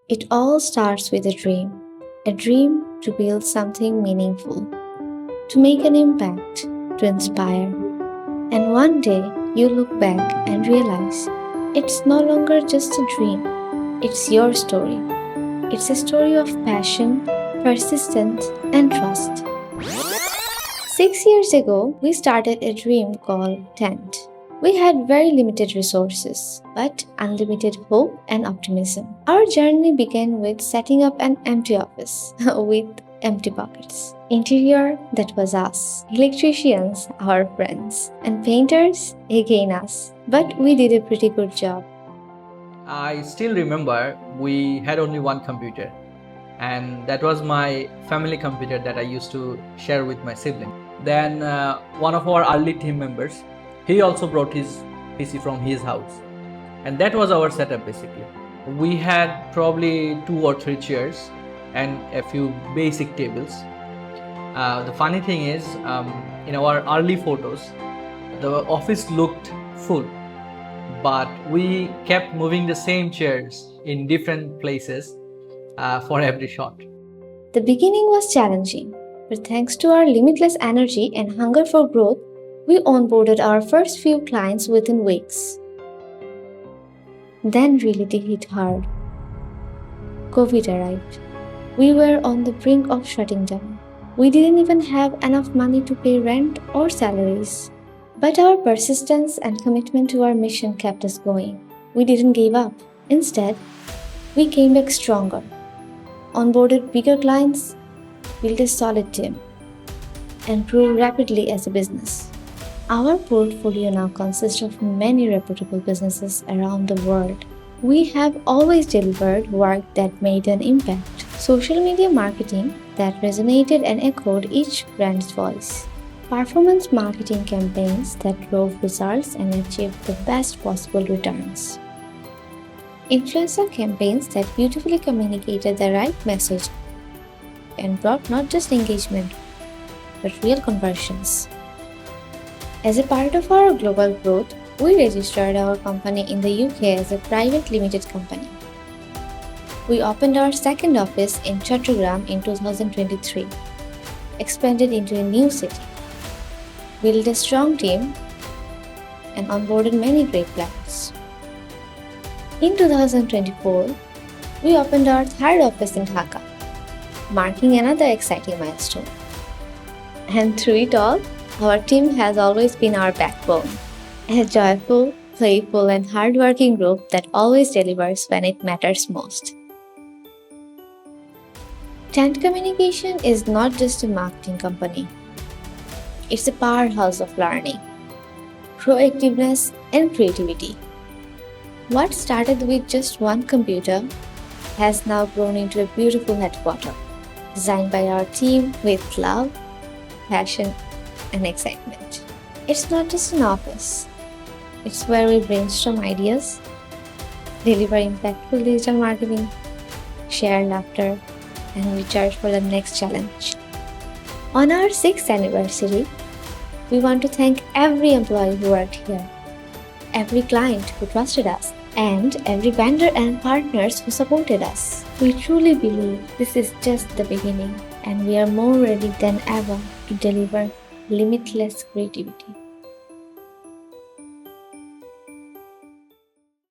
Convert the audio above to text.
It all starts with a dream to build something meaningful, to make an impact, to inspire. And one day you look back and realize it's no longer just a dream, it's your story. It's a story of passion, persistence, and trust. 6 years ago, we started a dream called Tent. We had very limited resources, but unlimited hope and optimism. Our journey began with setting up an empty office with empty pockets. Interior, that was us. Electricians, our friends. And painters, again us. But we did a pretty good job. I still remember we had only one computer, and that was my family computer that I used to share with my sibling. Then one of our early team members, he also brought his PC from his house, and that was our setup basically. We had probably 2 or 3 chairs and a few basic tables. The funny thing is, in our early photos, the office looked full, but we kept moving the same chairs in different places for every shot. The beginning was challenging, but thanks to our limitless energy and hunger for growth, we onboarded our first few clients within weeks. Then reality hit hard. COVID arrived. We were on the brink of shutting down. We didn't even have enough money to pay rent or salaries. But our persistence and commitment to our mission kept us going. We didn't give up. Instead, we came back stronger, onboarded bigger clients, built a solid team, and grew rapidly as a business. Our portfolio now consists of many reputable businesses around the world. We have always delivered work that made an impact, social media marketing that resonated and echoed each brand's voice, performance marketing campaigns that drove results and achieved the best possible returns, influencer campaigns that beautifully communicated the right message and brought not just engagement but real conversions. As a part of our global growth, we registered our company in the UK as a private limited company. We opened our second office in Chattogram in 2023, expanded into a new city, built a strong team, and onboarded many great clients. In 2024, we opened our third office in Dhaka, marking another exciting milestone. And through it all, our team has always been our backbone, a joyful, playful, and hardworking group that always delivers when it matters most. Tent Communication is not just a marketing company. It's a powerhouse of learning, proactiveness, and creativity. What started with just one computer has now grown into a beautiful headquarters, designed by our team with love, passion, and excitement. It's not just an office. It's where we brainstorm ideas, deliver impactful digital marketing, share laughter, and recharge for the next challenge. On our 6th anniversary, we want to thank every employee who worked here, every client who trusted us, and every vendor and partners who supported us. We truly believe this is just the beginning, and we are more ready than ever to deliver limitless creativity.